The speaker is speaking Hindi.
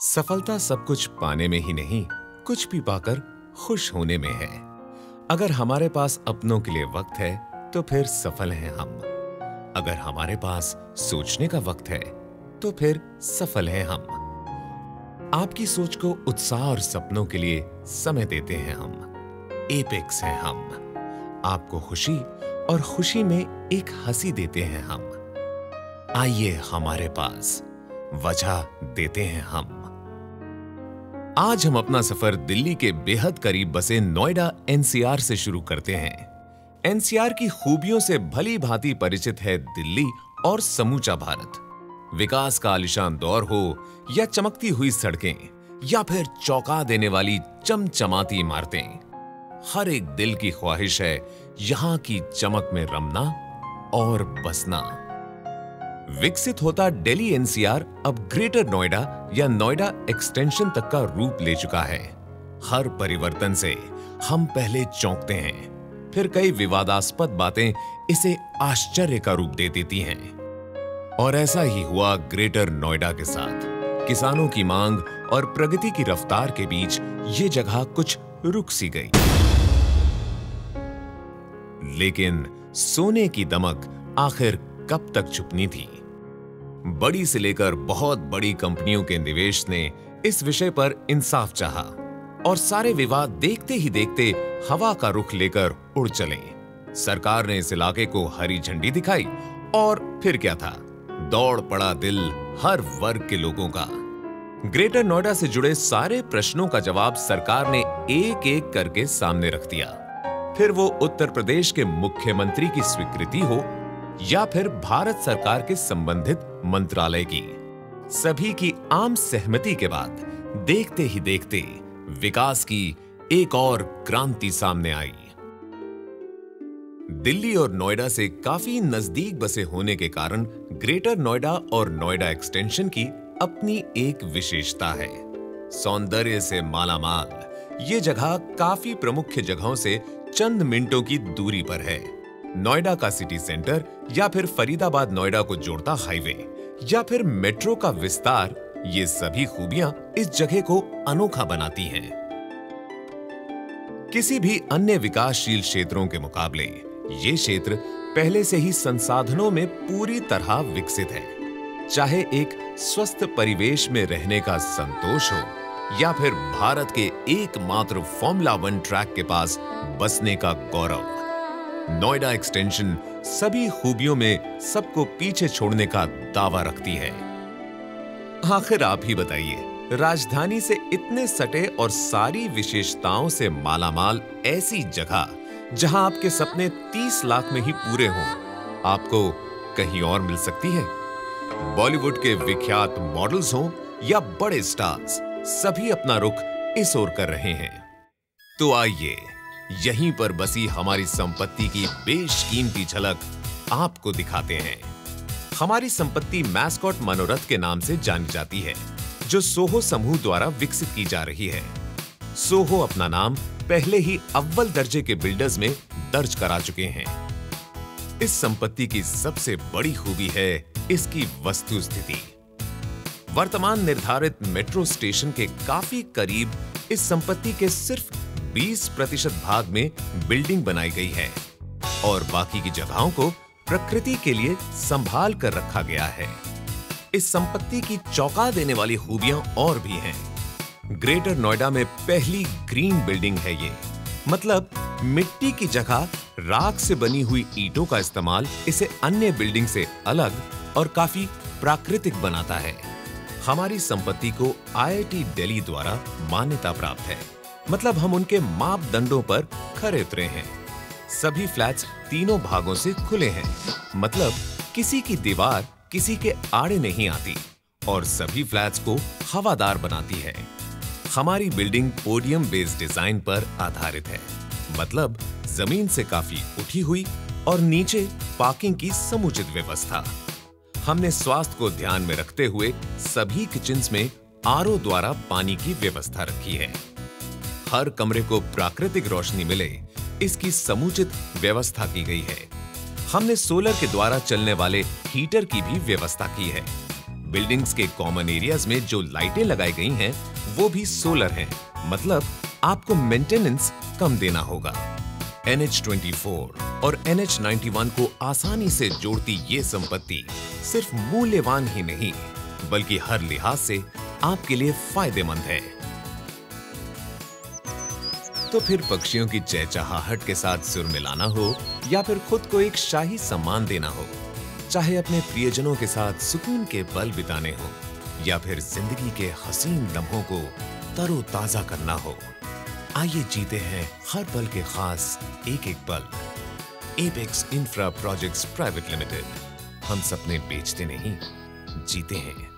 सफलता सब कुछ पाने में ही नहीं, कुछ भी पाकर खुश होने में है। अगर हमारे पास अपनों के लिए वक्त है तो फिर सफल हैं हम। अगर हमारे पास सोचने का वक्त है तो फिर सफल हैं हम। आपकी सोच को उत्साह और सपनों के लिए समय देते हैं हम। एपेक्स हैं हम। आपको खुशी और खुशी में एक हंसी देते हैं हम। आइए हमारे पास, वजह देते हैं हम। आज हम अपना सफर दिल्ली के बेहद करीब बसे नोएडा एनसीआर से शुरू करते हैं। एनसीआर की खूबियों से भली भांति परिचित है दिल्ली और समूचा भारत। विकास का आलिशान दौर हो या चमकती हुई सड़कें या फिर चौंका देने वाली चमचमाती इमारतें, हर एक दिल की ख्वाहिश है यहां की चमक में रमना और बसना। विकसित होता दिल्ली एनसीआर अब ग्रेटर नोएडा या नोएडा एक्सटेंशन तक का रूप ले चुका है। हर परिवर्तन से हम पहले चौंकते हैं, फिर कई विवादास्पद बातें इसे आश्चर्य का रूप दे देती हैं। और ऐसा ही हुआ ग्रेटर नोएडा के साथ। किसानों की मांग और प्रगति की रफ्तार के बीच ये जगह कुछ रुक सी गई। लेकिन सोने की दमक आखिर कब तक छुपनी थी? बड़ी से लेकर बहुत बड़ी कंपनियों के निवेश ने इस विषय पर इंसाफ चाहा और सारे विवाद देखते ही देखते हवा का रुख लेकर उड़ चले। सरकार ने इस इलाके को हरी झंडी दिखाई और फिर क्या था, दौड़ पड़ा दिल हर वर्ग के लोगों का। ग्रेटर नोएडा से जुड़े सारे प्रश्नों का जवाब सरकार ने एक एक करके सामने रख दिया। फिर वो उत्तर प्रदेश के मुख्यमंत्री की स्वीकृति हो या फिर भारत सरकार के संबंधित मंत्रालय की, सभी की आम सहमति के बाद देखते ही देखते विकास की एक और क्रांति सामने आई। दिल्ली और नोएडा से काफी नजदीक बसे होने के कारण ग्रेटर नोएडा और नोएडा एक्सटेंशन की अपनी एक विशेषता है। सौंदर्य से मालामाल ये जगह काफी प्रमुख जगहों से चंद मिनटों की दूरी पर है। नोएडा का सिटी सेंटर या फिर फरीदाबाद नोएडा को जोड़ता हाईवे या फिर मेट्रो का विस्तार, ये सभी खूबियां इस जगह को अनोखा बनाती हैं। किसी भी अन्य विकासशील क्षेत्रों के मुकाबले ये क्षेत्र पहले से ही संसाधनों में पूरी तरह विकसित है। चाहे एक स्वस्थ परिवेश में रहने का संतोष हो या फिर भारत के एकमात्र फॉर्मूला 1 ट्रैक के पास बसने का गौरव, नोएडा एक्सटेंशन सभी खूबियों में सबको पीछे छोड़ने का दावा रखती है। आखिर आप ही बताइए, राजधानी से इतने सटे और सारी विशेषताओं से मालामाल ऐसी जगह जहां आपके सपने 30 लाख में ही पूरे हों, आपको कहीं और मिल सकती है? बॉलीवुड के विख्यात मॉडल्स हों या बड़े स्टार्स, सभी अपना रुख इस ओर कर रहे हैं। तो आइए यहीं पर बसी हमारी संपत्ति की बेशकीमती झलक आपको दिखाते हैं। हमारी संपत्ति मैस्कॉट मनोरथ के नाम से जानी जाती है, जो सोहो समूह द्वारा विकसित की जा रही है। सोहो अपना नाम पहले ही अव्वल दर्जे के बिल्डर्स में दर्ज करा चुके हैं। इस संपत्ति की सबसे बड़ी खूबी है इसकी वस्तु स्थिति। वर्तमान निर्धारित मेट्रो स्टेशन के काफी करीब इस संपत्ति के सिर्फ 20% भाग में बिल्डिंग बनाई गई है और बाकी की जगहों को प्रकृति के लिए संभाल कर रखा गया है। इस संपत्ति की चौंका देने वाली खूबियां और भी हैं। ग्रेटर नोएडा में पहली ग्रीन बिल्डिंग है ये। मतलब मिट्टी की जगह राख से बनी हुई ईंटों का इस्तेमाल इसे अन्य बिल्डिंग से अलग और काफी प्राकृतिक बनाता है। हमारी संपत्ति को आईआईटी दिल्ली द्वारा मान्यता प्राप्त है। मतलब हम उनके मापदंडों पर खरे उतरे हैं। सभी फ्लैट्स तीनों भागों से खुले हैं। मतलब किसी की दीवार किसी के आड़े नहीं आती और सभी फ्लैट्स को हवादार बनाती है। हमारी बिल्डिंग पोडियम बेस्ड डिजाइन पर आधारित है। मतलब जमीन से काफी उठी हुई और नीचे पार्किंग की समुचित व्यवस्था। हमने स्वास्थ्य को ध्यान में रखते हुए सभी किचन्स में आरओ द्वारा पानी की व्यवस्था रखी है। हर कमरे को प्राकृतिक रोशनी मिले, इसकी समुचित व्यवस्था की गई है। हमने सोलर के द्वारा चलने वाले हीटर की भी व्यवस्था की है। बिल्डिंग्स के कॉमन एरियाज में जो लाइटें लगाई गई हैं, वो भी सोलर हैं। मतलब आपको मेंटेनेंस कम देना होगा। NH24 और NH91 को आसानी से जोड़ती ये संपत्ति सिर्फ मूल्यवान ही नहीं, बल्कि हर लिहाज से आपके लिए फायदेमंद है। तो फिर पक्षियों की चहचहाहट के साथ सुर मिलाना हो या फिर खुद को एक शाही सम्मान देना हो, चाहे अपने प्रियजनों के साथ सुकून के पल बिताने हो या फिर जिंदगी के हसीन लम्हों को तरोताजा करना हो, आइए जीते हैं हर पल के खास एक एक पल। Apex infra projects private limited. हम सपने बेचते नहीं, जीते हैं।